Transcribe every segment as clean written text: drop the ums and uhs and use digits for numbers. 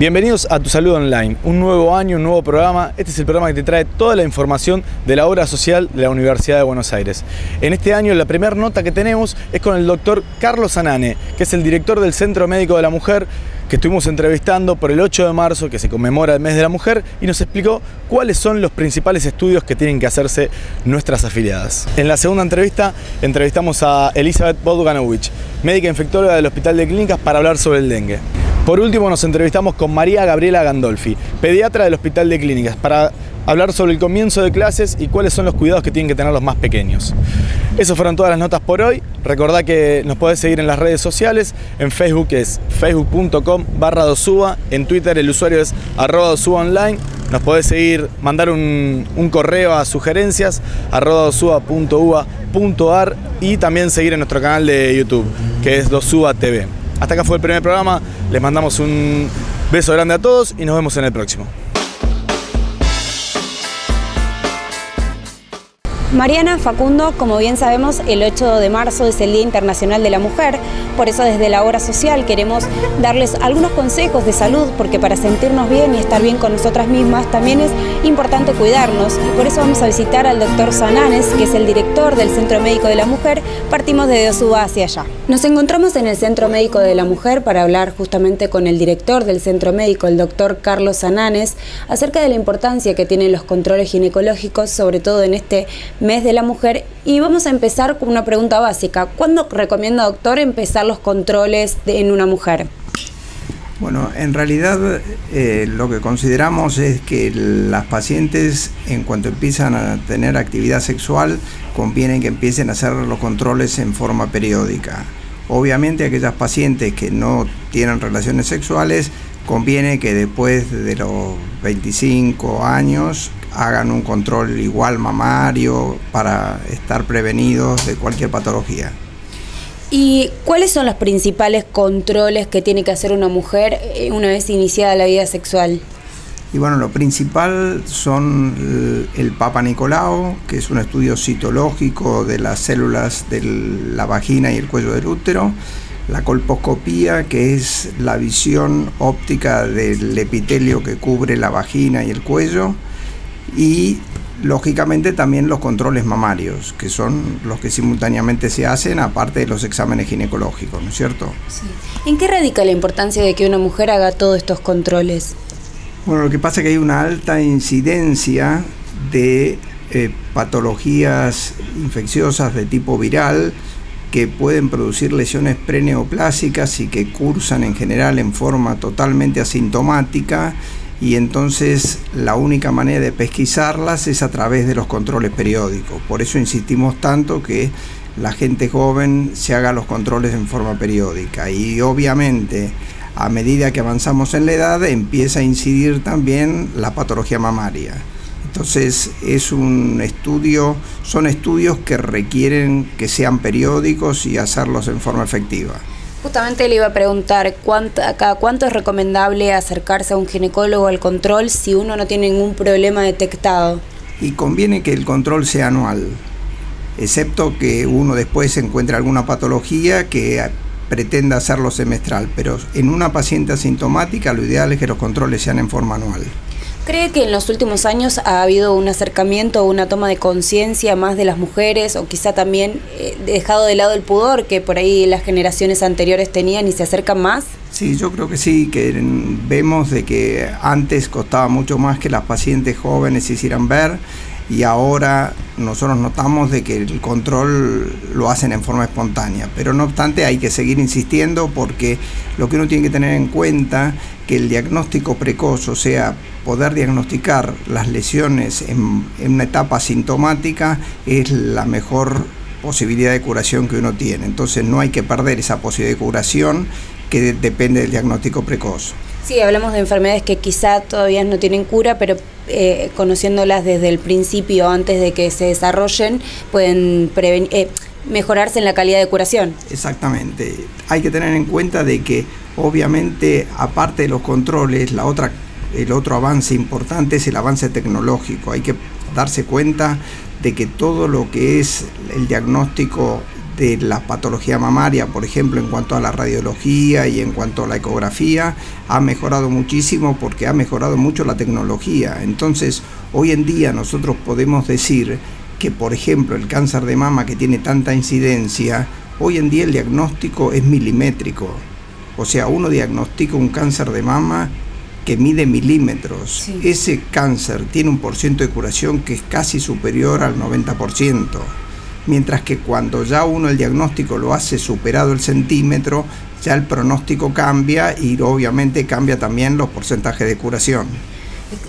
Bienvenidos a Tu Salud Online, un nuevo año, un nuevo programa. Este es el programa que te trae toda la información de la obra social de la Universidad de Buenos Aires. En este año la primera nota que tenemos es con el doctor Carlos Sanane, que es el director del Centro Médico de la Mujer, que estuvimos entrevistando por el 8 de marzo, que se conmemora el mes de la mujer, y nos explicó cuáles son los principales estudios que tienen que hacerse nuestras afiliadas. En la segunda entrevista entrevistamos a Elizabeth Bogdanovich, médica infectóloga del Hospital de Clínicas, para hablar sobre el dengue. Por último nos entrevistamos con María Gabriela Gandolfi, pediatra del Hospital de Clínicas, para hablar sobre el comienzo de clases y cuáles son los cuidados que tienen que tener los más pequeños. Esas fueron todas las notas por hoy. Recordá que nos podés seguir en las redes sociales. En Facebook es facebook.com/dosuba. En Twitter el usuario es @dosubaonline. Nos podés seguir, mandar un correo a sugerencias @dosuba.uba.ar y también seguir en nuestro canal de YouTube, que es Dosuba TV. Hasta acá fue el primer programa. Les mandamos un beso grande a todos y nos vemos en el próximo. Mariana, Facundo, como bien sabemos, el 8 de marzo es el Día Internacional de la Mujer. Por eso desde la obra social queremos darles algunos consejos de salud, porque para sentirnos bien y estar bien con nosotras mismas también es importante cuidarnos. Y por eso vamos a visitar al doctor Sananes, que es el director del Centro Médico de la Mujer. Partimos de Dosuba hacia allá. Nos encontramos en el Centro Médico de la Mujer para hablar justamente con el director del Centro Médico, el doctor Carlos Sananes, acerca de la importancia que tienen los controles ginecológicos, sobre todo en este mes de la mujer. Y vamos a empezar con una pregunta básica. ¿Cuándo recomienda, doctor, empezar los controles en una mujer? Bueno, en realidad lo que consideramos es que las pacientes, en cuanto empiezan a tener actividad sexual, conviene que empiecen a hacer los controles en forma periódica. Obviamente aquellas pacientes que no tienen relaciones sexuales, conviene que después de los 25 años hagan un control igual mamario para estar prevenidos de cualquier patología. ¿Y cuáles son los principales controles que tiene que hacer una mujer una vez iniciada la vida sexual? Y bueno, lo principal son el Papa Nicolau, que es un estudio citológico de las células de la vagina y el cuello del útero; la colposcopía, que es la visión óptica del epitelio que cubre la vagina y el cuello; y lógicamente también los controles mamarios, que son los que simultáneamente se hacen, aparte de los exámenes ginecológicos, ¿no es cierto? Sí. ¿En qué radica la importancia de que una mujer haga todos estos controles? Bueno, lo que pasa es que hay una alta incidencia de patologías infecciosas de tipo viral que pueden producir lesiones preneoplásicas y que cursan en general en forma totalmente asintomática, y entonces la única manera de pesquisarlas es a través de los controles periódicos. Por eso insistimos tanto que la gente joven se haga los controles en forma periódica, y obviamente a medida que avanzamos en la edad empieza a incidir también la patología mamaria. Entonces son estudios que requieren que sean periódicos y hacerlos en forma efectiva. Justamente le iba a preguntar, ¿cada cuánto es recomendable acercarse a un ginecólogo al control si uno no tiene ningún problema detectado? Y conviene que el control sea anual, excepto que uno después encuentre alguna patología que pretenda hacerlo semestral, pero en una paciente asintomática lo ideal es que los controles sean en forma anual. ¿Cree que en los últimos años ha habido un acercamiento o una toma de conciencia más de las mujeres, o quizá también dejado de lado el pudor que por ahí las generaciones anteriores tenían y se acercan más? Sí, yo creo que sí, que vemos de que antes costaba mucho más que las pacientes jóvenes se hicieran ver, y ahora nosotros notamos de que el control lo hacen en forma espontánea, pero no obstante hay que seguir insistiendo, porque lo que uno tiene que tener en cuenta que el diagnóstico precoz, o sea, poder diagnosticar las lesiones en una etapa asintomática, es la mejor posibilidad de curación que uno tiene. Entonces no hay que perder esa posibilidad de curación que depende del diagnóstico precoz. Sí, hablamos de enfermedades que quizá todavía no tienen cura, pero conociéndolas desde el principio, antes de que se desarrollen, pueden mejorarse en la calidad de curación. Exactamente. Hay que tener en cuenta de que obviamente, aparte de los controles, el otro avance importante es el avance tecnológico. Hay que darse cuenta de que todo lo que es el diagnóstico de la patología mamaria, por ejemplo, en cuanto a la radiología y en cuanto a la ecografía, ha mejorado muchísimo porque ha mejorado mucho la tecnología. Entonces, hoy en día nosotros podemos decir que, por ejemplo, el cáncer de mama, que tiene tanta incidencia, hoy en día el diagnóstico es milimétrico. O sea, uno diagnostica un cáncer de mama que mide milímetros. Sí. Ese cáncer tiene un porcentaje de curación que es casi superior al 90%. Mientras que cuando ya uno el diagnóstico lo hace superado el centímetro, ya el pronóstico cambia y obviamente cambia también los porcentajes de curación.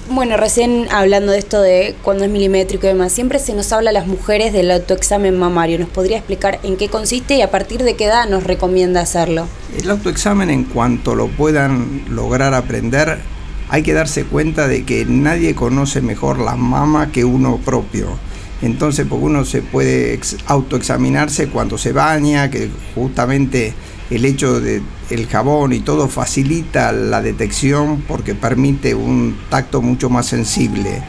Bueno, recién hablando de esto de cuando es milimétrico y demás, siempre se nos habla a las mujeres del autoexamen mamario. ¿Nos podría explicar en qué consiste y a partir de qué edad nos recomienda hacerlo? El autoexamen, en cuanto lo puedan lograr aprender, hay que darse cuenta de que nadie conoce mejor la mama que uno propio. Entonces, porque uno se puede autoexaminarse cuando se baña, que justamente el hecho de el jabón y todo facilita la detección porque permite un tacto mucho más sensible.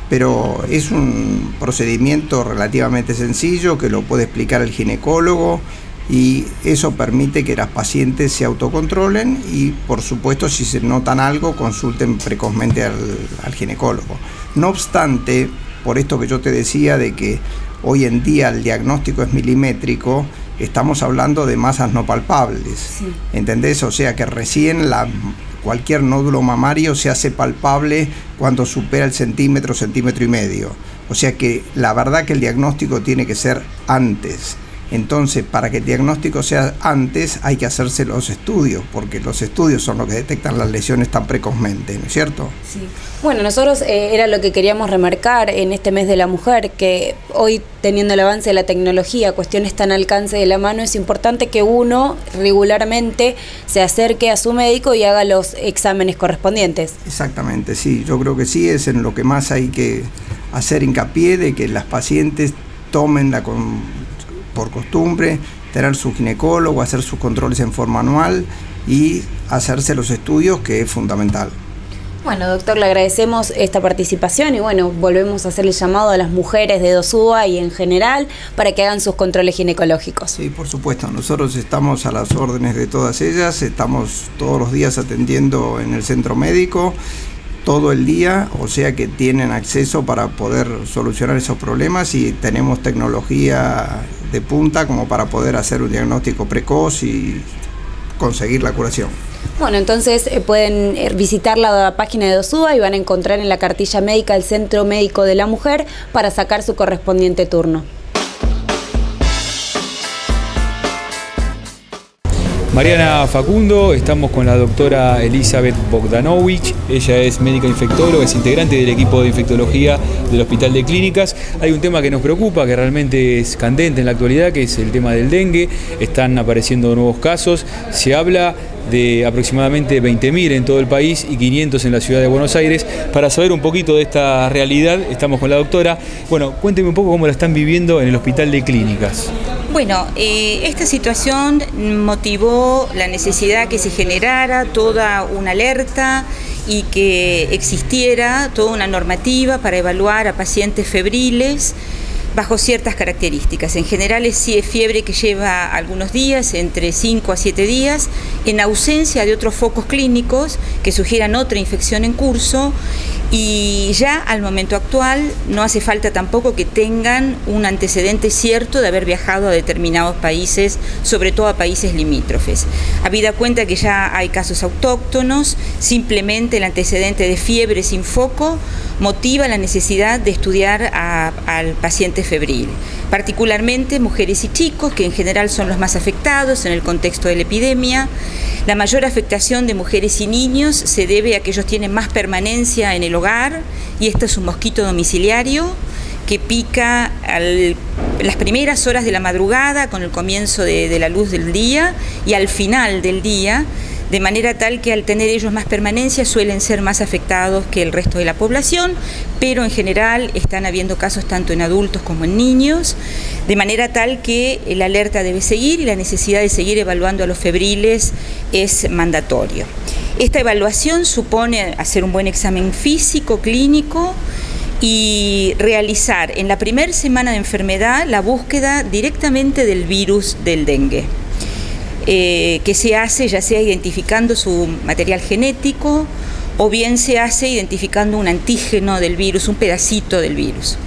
Pero es un procedimiento relativamente sencillo que lo puede explicar el ginecólogo y eso permite que las pacientes se autocontrolen y, por supuesto, si se notan algo, consulten precozmente al ginecólogo. No obstante, por esto que yo te decía de que hoy en día el diagnóstico es milimétrico, estamos hablando de masas no palpables. Sí. ¿Entendés? O sea que recién cualquier nódulo mamario se hace palpable cuando supera el centímetro, centímetro y medio. O sea que la verdad que el diagnóstico tiene que ser antes. Entonces, para que el diagnóstico sea antes, hay que hacerse los estudios, porque los estudios son los que detectan las lesiones tan precozmente, ¿no es cierto? Sí. Bueno, nosotros era lo que queríamos remarcar en este mes de la mujer, que hoy, teniendo el avance de la tecnología, cuestiones tan al alcance de la mano, es importante que uno regularmente se acerque a su médico y haga los exámenes correspondientes. Exactamente, sí, yo creo que sí, es en lo que más hay que hacer hincapié, de que las pacientes tomen por costumbre, tener su ginecólogo, hacer sus controles en forma anual y hacerse los estudios, que es fundamental. Bueno, doctor, le agradecemos esta participación y bueno, volvemos a hacer el llamado a las mujeres de Dosúa y en general para que hagan sus controles ginecológicos. Sí, por supuesto, nosotros estamos a las órdenes de todas ellas, estamos todos los días atendiendo en el centro médico, todo el día, o sea que tienen acceso para poder solucionar esos problemas y tenemos tecnología de punta como para poder hacer un diagnóstico precoz y conseguir la curación. Bueno, entonces pueden visitar la página de Dosúa y van a encontrar en la cartilla médica el Centro Médico de la Mujer para sacar su correspondiente turno. Mariana Facundo, estamos con la doctora Elizabeth Bogdanovich, ella es médica infectóloga, es integrante del equipo de infectología del Hospital de Clínicas. Hay un tema que nos preocupa, que realmente es candente en la actualidad, que es el tema del dengue. Están apareciendo nuevos casos, se habla de aproximadamente 20.000 en todo el país y 500 en la ciudad de Buenos Aires. Para saber un poquito de esta realidad, estamos con la doctora. Bueno, cuénteme un poco cómo la están viviendo en el Hospital de Clínicas. Bueno, esta situación motivó la necesidad que se generara toda una alerta y que existiera toda una normativa para evaluar a pacientes febriles bajo ciertas características. En general es fiebre que lleva algunos días, entre 5 a 7 días, en ausencia de otros focos clínicos que sugieran otra infección en curso, y ya al momento actual no hace falta tampoco que tengan un antecedente cierto de haber viajado a determinados países, sobre todo a países limítrofes. Habida cuenta que ya hay casos autóctonos, simplemente el antecedente de fiebre sin foco motiva la necesidad de estudiar al paciente febril, particularmente mujeres y chicos, que en general son los más afectados en el contexto de la epidemia. La mayor afectación de mujeres y niños se debe a que ellos tienen más permanencia en el hogar, y este es un mosquito domiciliario que pica las primeras horas de la madrugada con el comienzo de la luz del día y al final del día, de manera tal que al tener ellos más permanencia suelen ser más afectados que el resto de la población, pero en general están habiendo casos tanto en adultos como en niños, de manera tal que la alerta debe seguir y la necesidad de seguir evaluando a los febriles es mandatorio. Esta evaluación supone hacer un buen examen físico, clínico, y realizar en la primera semana de enfermedad la búsqueda directamente del virus del dengue, que se hace ya sea identificando su material genético o bien se hace identificando un antígeno del virus, un pedacito del virus.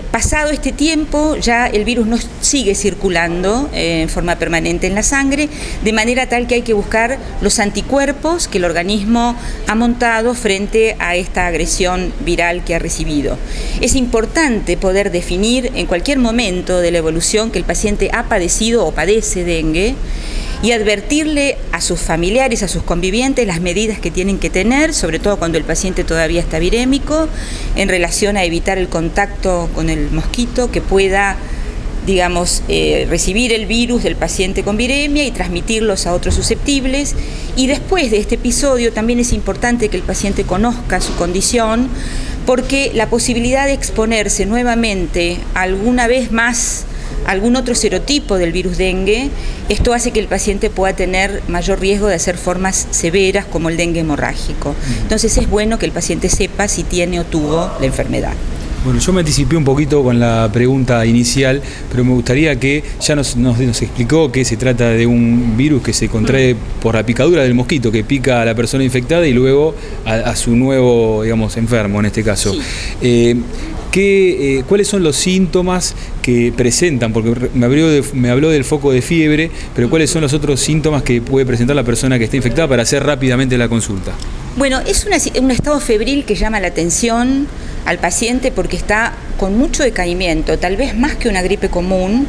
Pasado este tiempo ya el virus no sigue circulando en forma permanente en la sangre, de manera tal que hay que buscar los anticuerpos que el organismo ha montado frente a esta agresión viral que ha recibido. Es importante poder definir en cualquier momento de la evolución que el paciente ha padecido o padece dengue y advertirle a sus familiares, a sus convivientes, las medidas que tienen que tener, sobre todo cuando el paciente todavía está virémico, en relación a evitar el contacto con el mosquito que pueda, digamos, recibir el virus del paciente con viremia y transmitirlos a otros susceptibles. Y después de este episodio también es importante que el paciente conozca su condición, porque la posibilidad de exponerse nuevamente alguna vez más algún otro serotipo del virus dengue, esto hace que el paciente pueda tener mayor riesgo de hacer formas severas como el dengue hemorrágico. Entonces es bueno que el paciente sepa si tiene o tuvo la enfermedad. Bueno, yo me anticipé un poquito con la pregunta inicial, pero me gustaría que ya nos explicó que se trata de un virus que se contrae por la picadura del mosquito, que pica a la persona infectada y luego a su nuevo, digamos, enfermo en este caso. Sí. ¿Cuáles son los síntomas que presentan? Porque me habló del foco de fiebre, pero ¿cuáles son los otros síntomas que puede presentar la persona que está infectada para hacer rápidamente la consulta? Bueno, es un estado febril que llama la atención al paciente porque está con mucho decaimiento, tal vez más que una gripe común,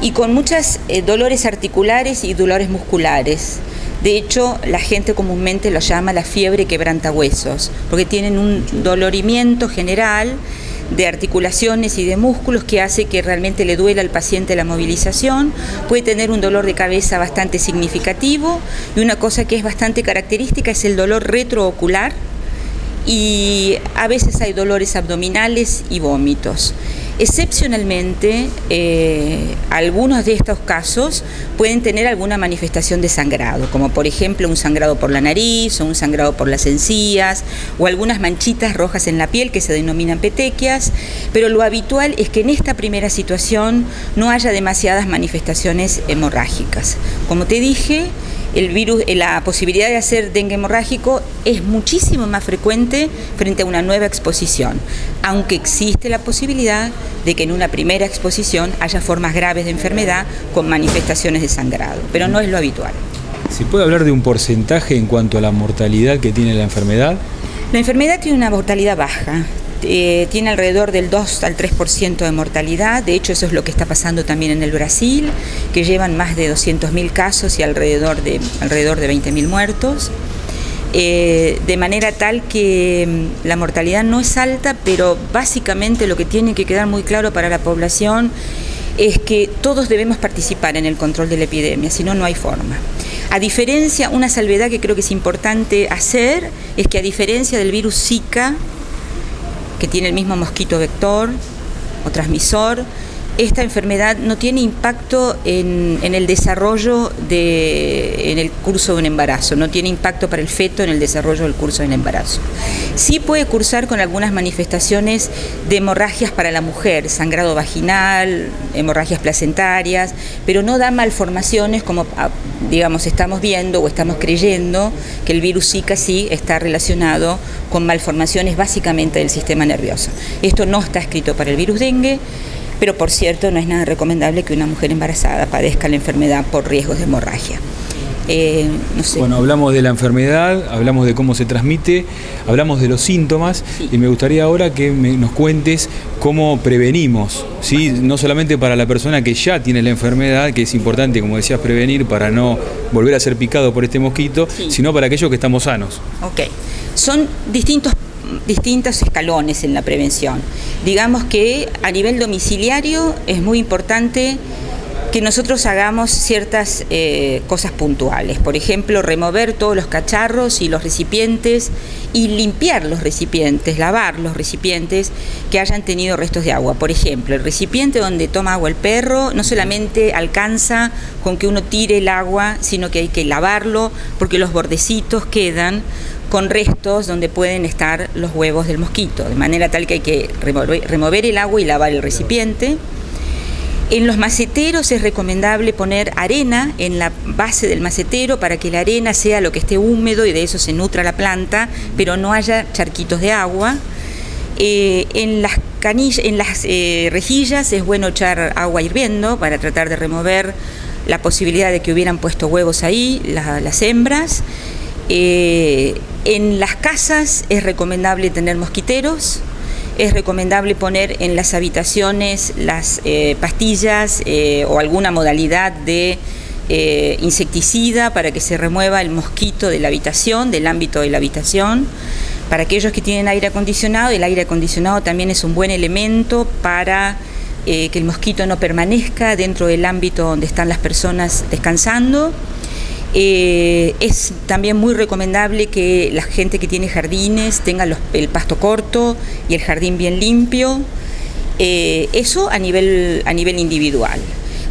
y con muchos dolores articulares y dolores musculares. De hecho, la gente comúnmente lo llama la fiebre quebrantahuesos, porque tienen un dolorimiento general de articulaciones y de músculos que hace que realmente le duela al paciente la movilización. Puede tener un dolor de cabeza bastante significativo y una cosa que es bastante característica es el dolor retroocular, y a veces hay dolores abdominales y vómitos. Excepcionalmente, algunos de estos casos pueden tener alguna manifestación de sangrado, como por ejemplo un sangrado por la nariz o un sangrado por las encías o algunas manchitas rojas en la piel que se denominan petequias, pero lo habitual es que en esta primera situación no haya demasiadas manifestaciones hemorrágicas. Como te dije, el virus, la posibilidad de hacer dengue hemorrágico es muchísimo más frecuente frente a una nueva exposición, aunque existe la posibilidad de que en una primera exposición haya formas graves de enfermedad con manifestaciones de sangrado, pero no es lo habitual. ¿Se puede hablar de un porcentaje en cuanto a la mortalidad que tiene la enfermedad? La enfermedad tiene una mortalidad baja. Tiene alrededor del 2 al 3% de mortalidad. De hecho, eso es lo que está pasando también en el Brasil, que llevan más de 200.000 casos y alrededor de 20.000 muertos. De manera tal que la mortalidad no es alta, pero básicamente lo que tiene que quedar muy claro para la población es que todos debemos participar en el control de la epidemia, si no, no hay forma. A diferencia, una salvedad que creo que es importante hacer, es que a diferencia del virus Zika, que tiene el mismo mosquito vector o transmisor, esta enfermedad no tiene impacto en el desarrollo en el curso de un embarazo, no tiene impacto para el feto en el desarrollo del curso del embarazo. Sí puede cursar con algunas manifestaciones de hemorragias para la mujer, sangrado vaginal, hemorragias placentarias, pero no da malformaciones como, digamos, estamos viendo o estamos creyendo que el virus Zika sí está relacionado con malformaciones básicamente del sistema nervioso. Esto no está escrito para el virus dengue, pero por cierto no es nada recomendable que una mujer embarazada padezca la enfermedad por riesgos de hemorragia. No sé. Bueno, hablamos de la enfermedad, hablamos de cómo se transmite, hablamos de los síntomas, sí. Y me gustaría ahora que nos cuentes cómo prevenimos, ¿sí? No solamente para la persona que ya tiene la enfermedad, que es importante, como decías, prevenir para no volver a ser picado por este mosquito, sí, sino para aquellos que estamos sanos. Ok, son distintos escalones en la prevención. Digamos que a nivel domiciliario es muy importante que nosotros hagamos ciertas cosas puntuales. Por ejemplo, remover todos los cacharros y los recipientes y limpiar los recipientes, lavar los recipientes que hayan tenido restos de agua. Por ejemplo, el recipiente donde toma agua el perro no solamente alcanza con que uno tire el agua, sino que hay que lavarlo porque los bordecitos quedan con restos donde pueden estar los huevos del mosquito, de manera tal que hay que remover el agua y lavar el recipiente. En los maceteros es recomendable poner arena en la base del macetero para que la arena sea lo que esté húmedo y de eso se nutra la planta, pero no haya charquitos de agua. En las rejillas es bueno echar agua hirviendo para tratar de remover la posibilidad de que hubieran puesto huevos ahí, las hembras. En las casas es recomendable tener mosquiteros. Es recomendable poner en las habitaciones las pastillas o alguna modalidad de insecticida para que se remueva el mosquito de la habitación, del ámbito de la habitación. Para aquellos que tienen aire acondicionado, el aire acondicionado también es un buen elemento para que el mosquito no permanezca dentro del ámbito donde están las personas descansando. Es también muy recomendable que la gente que tiene jardines tenga el pasto corto y el jardín bien limpio. Eso a nivel individual.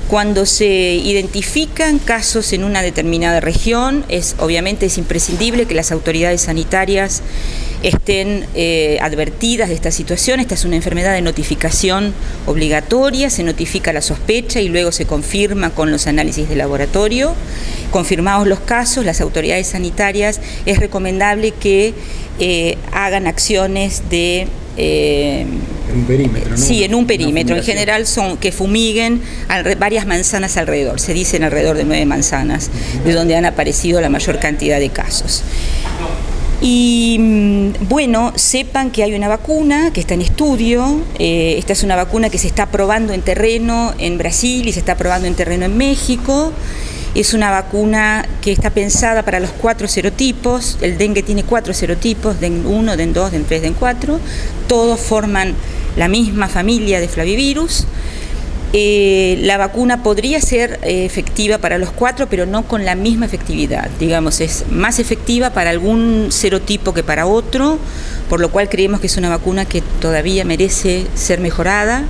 Cuando se identifican casos en una determinada región, obviamente es imprescindible que las autoridades sanitarias estén advertidas de esta situación. Esta es una enfermedad de notificación obligatoria, se notifica la sospecha y luego se confirma con los análisis de laboratorio. Confirmados los casos, las autoridades sanitarias es recomendable que hagan acciones de... en un perímetro, ¿no? Sí, en un perímetro. En general son que fumiguen varias manzanas alrededor. Se dicen alrededor de 9 manzanas, de donde han aparecido la mayor cantidad de casos. Y bueno, sepan que hay una vacuna que está en estudio. Esta es una vacuna que se está probando en terreno en Brasil y se está probando en terreno en México. Es una vacuna que está pensada para los 4 serotipos. El dengue tiene 4 serotipos, DEN 1, DEN 2, DEN 3, DEN 4. Todos forman la misma familia de flavivirus. La vacuna podría ser efectiva para los 4, pero no con la misma efectividad. Digamos, es más efectiva para algún serotipo que para otro, por lo cual creemos que es una vacuna que todavía merece ser mejorada.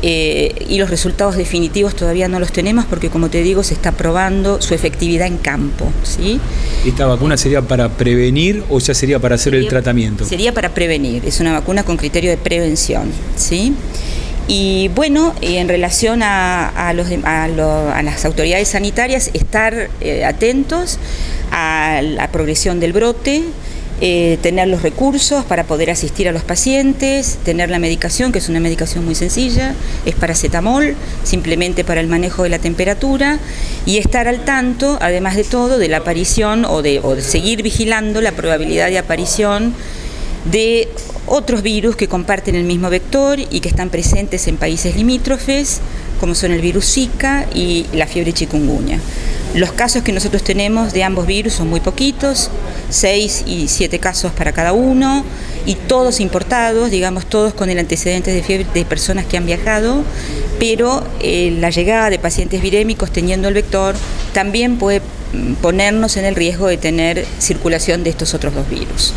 Y los resultados definitivos todavía no los tenemos porque, como te digo, se está probando su efectividad en campo, ¿sí? ¿Esta vacuna sería para prevenir o ya sería para hacer el tratamiento? Sería para prevenir, es una vacuna con criterio de prevención, ¿sí? Y bueno, en relación a las autoridades sanitarias, estar atentos a la progresión del brote, tener los recursos para poder asistir a los pacientes, tener la medicación, que es una medicación muy sencilla, es paracetamol, simplemente para el manejo de la temperatura, y estar al tanto, además de todo, de la aparición o de seguir vigilando la probabilidad de aparición de otros virus que comparten el mismo vector y que están presentes en países limítrofes, como son el virus Zika y la fiebre chikungunya. Los casos que nosotros tenemos de ambos virus son muy poquitos, 6 y 7 casos para cada uno, y todos importados, digamos, todos con el antecedente de fiebre de personas que han viajado, pero la llegada de pacientes virémicos teniendo el vector también puede ponernos en el riesgo de tener circulación de estos otros 2 virus.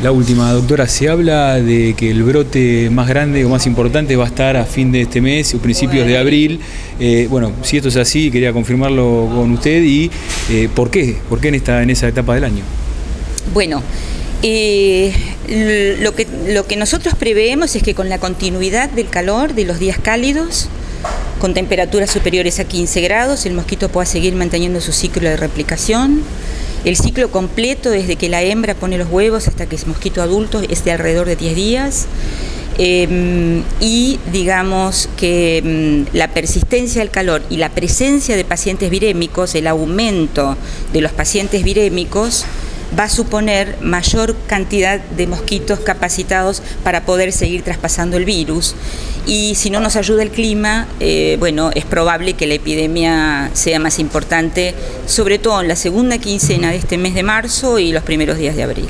La última, doctora, se habla de que el brote más grande o más importante va a estar a fin de este mes o principios de abril. Bueno, si esto es así, quería confirmarlo con usted y ¿por qué? ¿Por qué en esa etapa del año? Bueno, lo que nosotros preveemos es que con la continuidad del calor, de los días cálidos, con temperaturas superiores a 15 grados, el mosquito pueda seguir manteniendo su ciclo de replicación. El ciclo completo, desde que la hembra pone los huevos hasta que es mosquito adulto, es de alrededor de 10 días. Y digamos que la persistencia del calor y la presencia de pacientes virémicos, el aumento de los pacientes virémicos, va a suponer mayor cantidad de mosquitos capacitados para poder seguir traspasando el virus. Y si no nos ayuda el clima, bueno, es probable que la epidemia sea más importante, sobre todo en la segunda quincena de este mes de marzo y los primeros días de abril.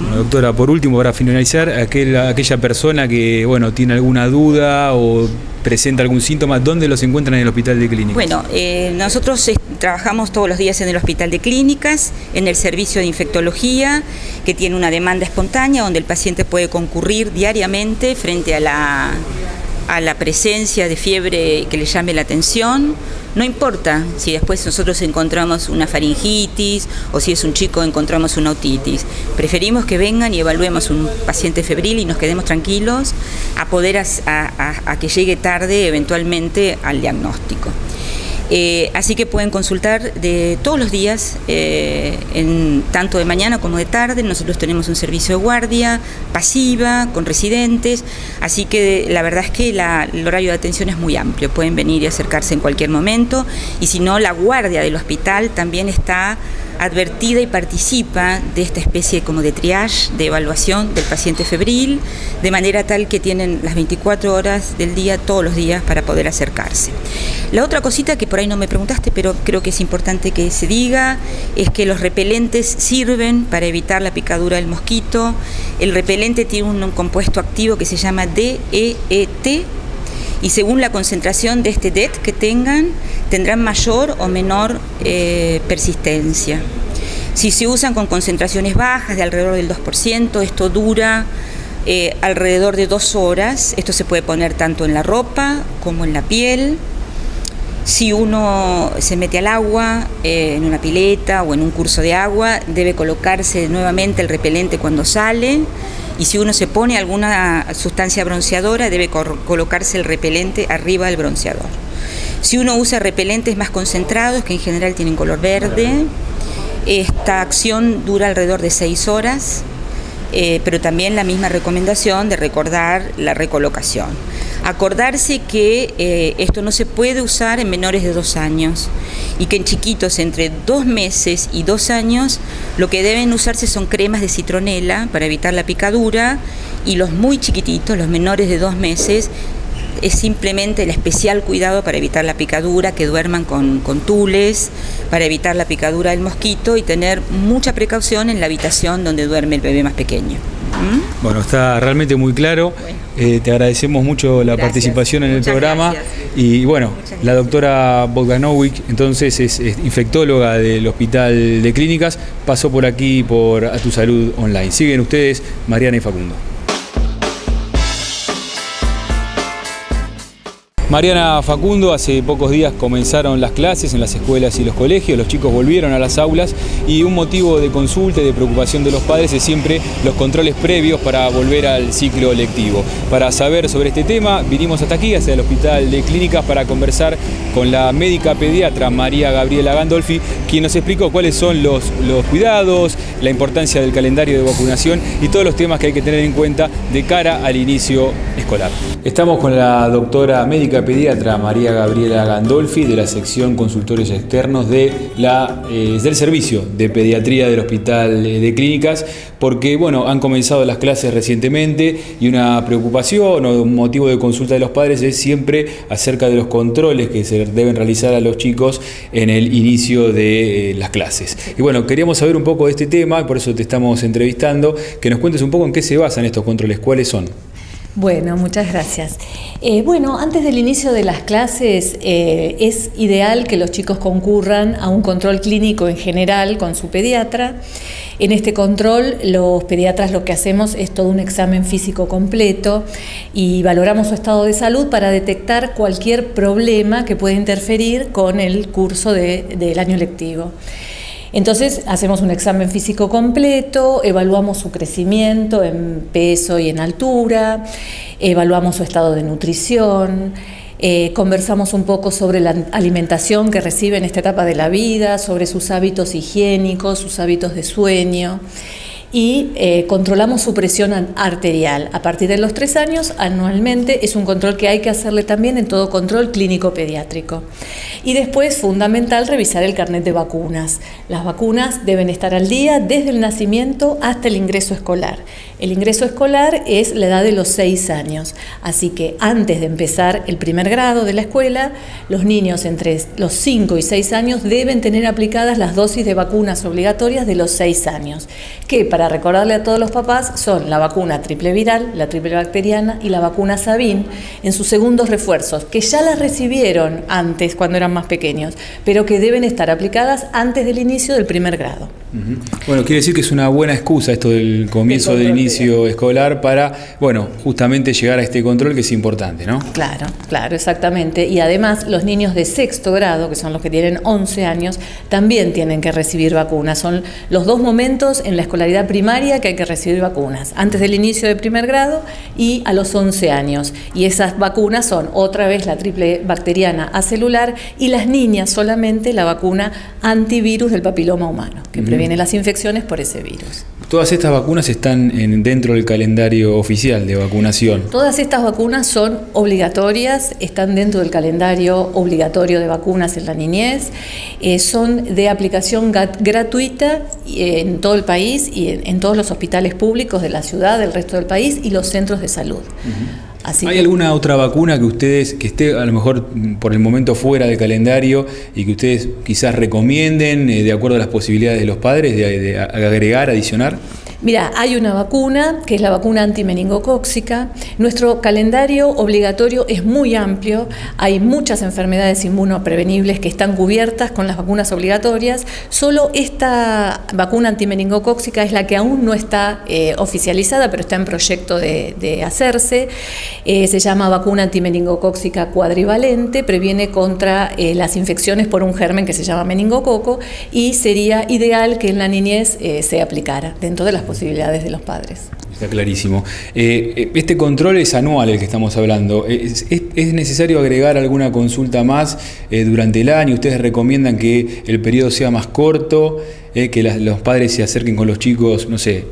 Bueno, doctora, por último, para finalizar, aquella persona que tiene alguna duda o presenta algún síntoma, ¿dónde los encuentran en el Hospital de Clínicas? Bueno, nosotros trabajamos todos los días en el Hospital de Clínicas, en el servicio de infectología, que tiene una demanda espontánea, donde el paciente puede concurrir diariamente frente a la presencia de fiebre que le llame la atención. No importa si después nosotros encontramos una faringitis o si es un chico encontramos una otitis. Preferimos que vengan y evaluemos un paciente febril y nos quedemos tranquilos a poder a que llegue tarde eventualmente al diagnóstico. Así que pueden consultar de todos los días, tanto de mañana como de tarde. Nosotros tenemos un servicio de guardia pasiva con residentes, así que la verdad es que el horario de atención es muy amplio. Pueden venir y acercarse en cualquier momento, y si no, la guardia del hospital también está advertida y participa de esta especie como de triage, de evaluación del paciente febril, de manera tal que tienen las 24 horas del día, todos los días, para poder acercarse. La otra cosita que por ahí no me preguntaste, pero creo que es importante que se diga, es que los repelentes sirven para evitar la picadura del mosquito. El repelente tiene un compuesto activo que se llama DEET, y según la concentración de este DEET que tengan, tendrán mayor o menor persistencia. Si se usan con concentraciones bajas, de alrededor del 2%, esto dura alrededor de 2 horas. Esto se puede poner tanto en la ropa como en la piel. Si uno se mete al agua, en una pileta o en un curso de agua, debe colocarse nuevamente el repelente cuando sale. Y si uno se pone alguna sustancia bronceadora, debe colocarse el repelente arriba del bronceador. Si uno usa repelentes más concentrados, que en general tienen color verde, esta acción dura alrededor de 6 horas, pero también la misma recomendación de recordar la recolocación. Acordarse que esto no se puede usar en menores de 2 años y que en chiquitos entre 2 meses y 2 años lo que deben usarse son cremas de citronela para evitar la picadura, y los muy chiquititos, los menores de 2 meses, es simplemente el especial cuidado para evitar la picadura, que duerman con tules, para evitar la picadura del mosquito, y tener mucha precaución en la habitación donde duerme el bebé más pequeño. Bueno, está realmente muy claro. Te agradecemos mucho la participación en el programa. Y bueno, la doctora Bogdanovic, entonces es infectóloga del Hospital de Clínicas, pasó por aquí por A Tu Salud Online. Siguen ustedes, Mariana y Facundo. Mariana, Facundo, hace pocos días comenzaron las clases en las escuelas y los colegios, los chicos volvieron a las aulas, y un motivo de consulta y de preocupación de los padres es siempre los controles previos para volver al ciclo lectivo. Para saber sobre este tema, vinimos hasta aquí, hacia el Hospital de Clínicas, para conversar con la médica pediatra María Gabriela Gandolfi, quien nos explicó cuáles son los cuidados, la importancia del calendario de vacunación y todos los temas que hay que tener en cuenta de cara al inicio escolar. Estamos con la doctora médica pediatra María Gabriela Gandolfi, de la sección consultorios externos del servicio de pediatría del Hospital de Clínicas, porque han comenzado las clases recientemente, y una preocupación o un motivo de consulta de los padres es siempre acerca de los controles que se deben realizar a los chicos en el inicio de las clases. Y queríamos saber un poco de este tema, por eso te estamos entrevistando, que nos cuentes un poco en qué se basan estos controles, cuáles son. Bueno, muchas gracias. Antes del inicio de las clases es ideal que los chicos concurran a un control clínico en general con su pediatra. En este control los pediatras lo que hacemos es todo un examen físico completo y valoramos su estado de salud para detectar cualquier problema que pueda interferir con el curso del año lectivo. Entonces hacemos un examen físico completo, evaluamos su crecimiento en peso y en altura, evaluamos su estado de nutrición, conversamos un poco sobre la alimentación que recibe en esta etapa de la vida, sobre sus hábitos higiénicos, sus hábitos de sueño, y controlamos su presión arterial. A partir de los 3 años, anualmente, es un control que hay que hacerle también en todo control clínico pediátrico. Y después, fundamental, revisar el carnet de vacunas. Las vacunas deben estar al día desde el nacimiento hasta el ingreso escolar. El ingreso escolar es la edad de los 6 años, así que antes de empezar el primer grado de la escuela, los niños entre los 5 y 6 años deben tener aplicadas las dosis de vacunas obligatorias de los 6 años, que para para recordarle a todos los papás, son la vacuna triple viral, la triple bacteriana y la vacuna Sabin en sus segundos refuerzos, que ya las recibieron antes cuando eran más pequeños, pero que deben estar aplicadas antes del inicio del primer grado. Bueno, quiere decir que es una buena excusa esto del comienzo del inicio escolar para, bueno, justamente llegar a este control que es importante, ¿no? Claro, claro, exactamente. Y además los niños de sexto grado, que son los que tienen 11 años, también tienen que recibir vacunas. Son los dos momentos en la escolaridad primaria que hay que recibir vacunas, antes del inicio del primer grado y a los 11 años. Y esas vacunas son otra vez la triple bacteriana acelular y las niñas solamente la vacuna antivirus del papiloma humano, que previene las infecciones por ese virus. Todas estas vacunas están dentro del calendario oficial de vacunación. Todas estas vacunas son obligatorias, están dentro del calendario obligatorio de vacunas en la niñez, son de aplicación gratuita en todo el país y en todos los hospitales públicos de la ciudad, del resto del país y los centros de salud. ¿Hay alguna otra vacuna que ustedes, que esté a lo mejor por el momento fuera del calendario y que ustedes quizás recomienden de acuerdo a las posibilidades de los padres de agregar, adicionar? Mira, hay una vacuna, que es la vacuna antimeningocóxica. Nuestro calendario obligatorio es muy amplio, hay muchas enfermedades inmunoprevenibles que están cubiertas con las vacunas obligatorias. Solo esta vacuna antimeningocóxica es la que aún no está oficializada, pero está en proyecto de hacerse. Se llama vacuna antimeningocóxica cuadrivalente, previene contra las infecciones por un germen que se llama meningococo y sería ideal que en la niñez se aplicara dentro de las posibilidades de los padres. Está clarísimo. Este control es anual el que estamos hablando. ¿Es necesario agregar alguna consulta más durante el año? ¿Ustedes recomiendan que el periodo sea más corto? Que los padres se acerquen con los chicos, no sé,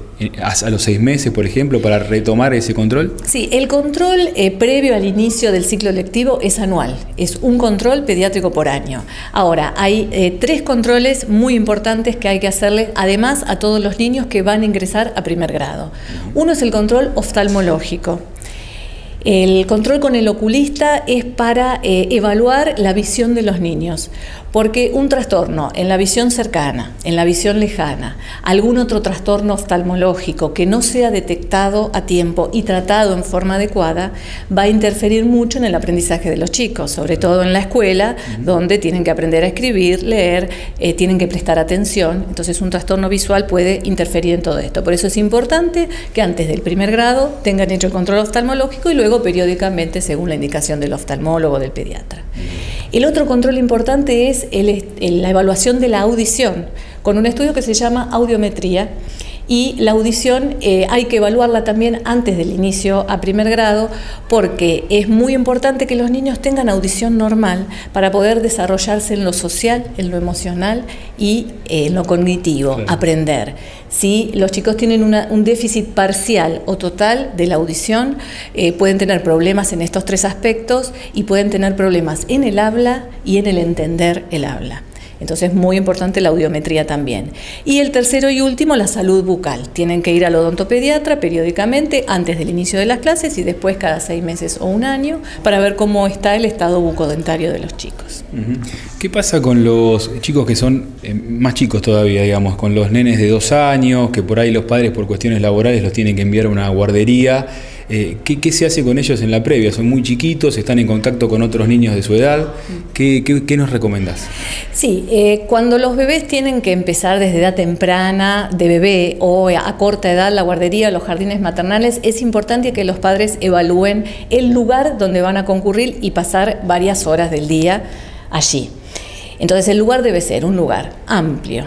a los 6 meses, por ejemplo, para retomar ese control? Sí, el control previo al inicio del ciclo lectivo es anual, es un control pediátrico por año. Ahora, hay 3 controles muy importantes que hay que hacerle, además, a todos los niños que van a ingresar a primer grado. Uno es el control oftalmológico. El control con el oculista es para evaluar la visión de los niños, porque un trastorno en la visión cercana, en la visión lejana, algún otro trastorno oftalmológico que no sea detectado a tiempo y tratado en forma adecuada, va a interferir mucho en el aprendizaje de los chicos, sobre todo en la escuela, donde tienen que aprender a escribir, leer, tienen que prestar atención. Entonces un trastorno visual puede interferir en todo esto. Por eso es importante que antes del primer grado tengan hecho el control oftalmológico y luego periódicamente según la indicación del oftalmólogo o del pediatra. El otro control importante es la evaluación de la audición, con un estudio que se llama audiometría, y la audición hay que evaluarla también antes del inicio a primer grado, porque es muy importante que los niños tengan audición normal para poder desarrollarse en lo social, en lo emocional y en lo cognitivo, claro. Aprender. Si los chicos tienen un déficit parcial o total de la audición, pueden tener problemas en estos 3 aspectos y pueden tener problemas en el habla y en el entender el habla. Entonces es muy importante la audiometría también. Y el tercero y último, la salud bucal. Tienen que ir al odontopediatra periódicamente antes del inicio de las clases y después cada 6 meses o un año para ver cómo está el estado bucodentario de los chicos. ¿Qué pasa con los chicos que son más chicos todavía, digamos, con los nenes de 2 años, que por ahí los padres por cuestiones laborales los tienen que enviar a una guardería? ¿Qué se hace con ellos en la previa? Son muy chiquitos, están en contacto con otros niños de su edad. ¿Qué nos recomendás? Sí, cuando los bebés tienen que empezar desde edad temprana de bebé o a corta edad la guardería o los jardines maternales, es importante que los padres evalúen el lugar donde van a concurrir y pasar varias horas del día allí. Entonces el lugar debe ser un lugar amplio,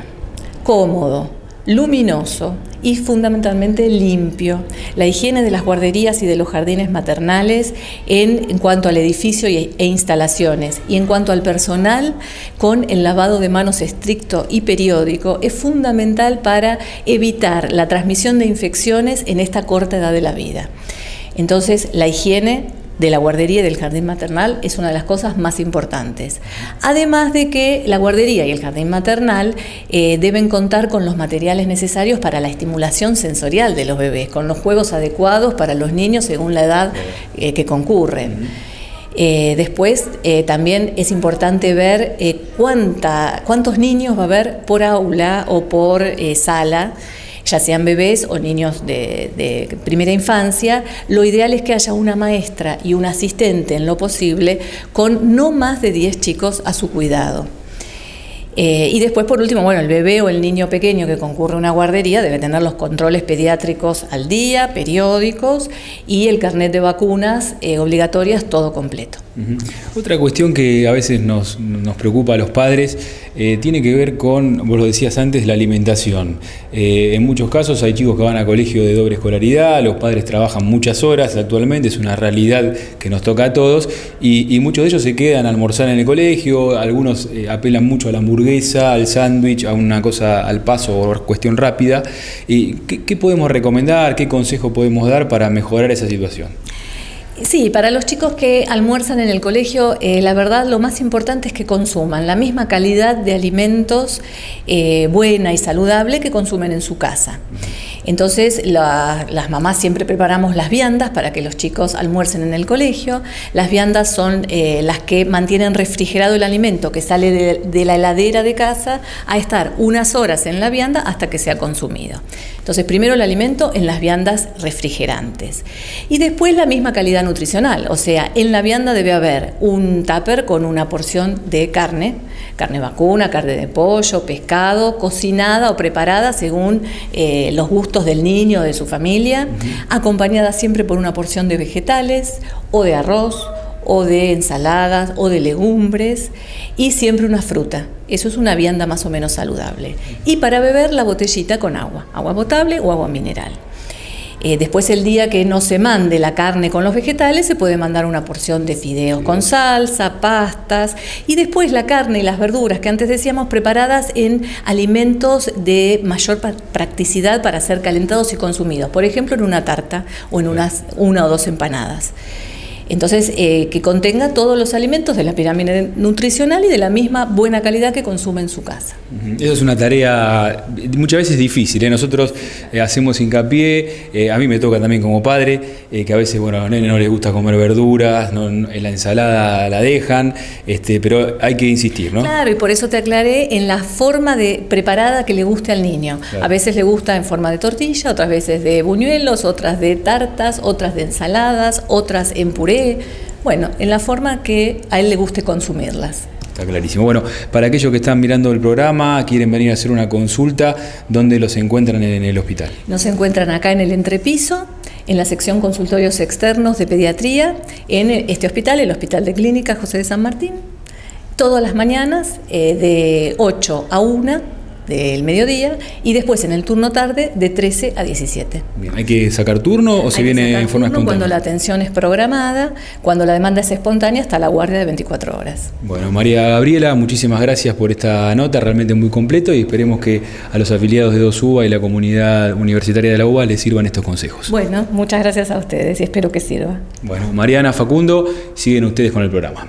cómodo, luminoso y fundamentalmente limpio. La higiene de las guarderías y de los jardines maternales en cuanto al edificio e instalaciones, y en cuanto al personal, con el lavado de manos estricto y periódico, es fundamental para evitar la transmisión de infecciones en esta corta edad de la vida. Entonces, la higiene de la guardería y del jardín maternal es una de las cosas más importantes. Además de que la guardería y el jardín maternal deben contar con los materiales necesarios para la estimulación sensorial de los bebés, con los juegos adecuados para los niños según la edad que concurren. Después también es importante ver cuántos niños va a haber por aula o por sala. ya sean bebés o niños de primera infancia, lo ideal es que haya una maestra y un asistente en lo posible con no más de 10 chicos a su cuidado. Y después, por último, bueno, el bebé o el niño pequeño que concurre a una guardería debe tener los controles pediátricos al día, periódicos, y el carnet de vacunas obligatorias todo completo. Otra cuestión que a veces nos preocupa a los padres tiene que ver con, vos lo decías antes, la alimentación. En muchos casos hay chicos que van a colegio de doble escolaridad, los padres trabajan muchas horas actualmente, es una realidad que nos toca a todos, y muchos de ellos se quedan a almorzar en el colegio, algunos apelan mucho a la hamburguesa, al sándwich, a una cosa al paso o cuestión rápida. ¿Qué podemos recomendar, qué consejo podemos dar para mejorar esa situación? Sí, para los chicos que almuerzan en el colegio, la verdad lo más importante es que consuman la misma calidad de alimentos buena y saludable que consumen en su casa. Entonces las mamás siempre preparamos las viandas para que los chicos almuercen en el colegio. Las viandas son las que mantienen refrigerado el alimento que sale de la heladera de casa a estar unas horas en la vianda hasta que sea consumido. Entonces primero el alimento en las viandas refrigerantes y después la misma calidad nutricional, o sea, en la vianda debe haber un tupper con una porción de carne vacuna, carne de pollo, pescado, cocinada o preparada según los gustos del niño o de su familia, acompañada siempre por una porción de vegetales o de arroz o de ensaladas o de legumbres y siempre una fruta. Eso es una vianda más o menos saludable. Y para beber la botellita con agua potable o agua mineral. Después el día que no se mande la carne con los vegetales se puede mandar una porción de fideos con salsa, pastas y después la carne y las verduras que antes decíamos preparadas en alimentos de mayor practicidad para ser calentados y consumidos, por ejemplo en una tarta o en una o dos empanadas. Entonces, que contenga todos los alimentos de la pirámide nutricional y de la misma buena calidad que consume en su casa. Eso es una tarea muchas veces difícil, ¿eh? Nosotros hacemos hincapié, a mí me toca también como padre, que a veces, bueno, a los nenes no les gusta comer verduras, en la ensalada la dejan, pero hay que insistir, ¿no? Claro, y por eso te aclaré en la forma preparada que le guste al niño. Claro. A veces le gusta en forma de tortilla, otras veces de buñuelos, otras de tartas, otras de ensaladas, otras en puré. Bueno, en la forma que a él le guste consumirlas. Está clarísimo. Bueno, para aquellos que están mirando el programa, quieren venir a hacer una consulta, ¿dónde los encuentran en el hospital? Nos encuentran acá en el entrepiso, en la sección consultorios externos de pediatría, en este hospital, el Hospital de Clínica José de San Martín, todas las mañanas de 8 a 1 del mediodía y después en el turno tarde de 13 a 17. Bien, ¿hay que sacar turno o se viene en forma espontánea? Cuando la atención es programada, cuando la demanda es espontánea, está la guardia de 24 horas. Bueno, María Gabriela, muchísimas gracias por esta nota, realmente muy completo y esperemos que a los afiliados de 2UBA y la comunidad universitaria de la UBA les sirvan estos consejos. Bueno, muchas gracias a ustedes y espero que sirva. Bueno, Mariana, Facundo, siguen ustedes con el programa.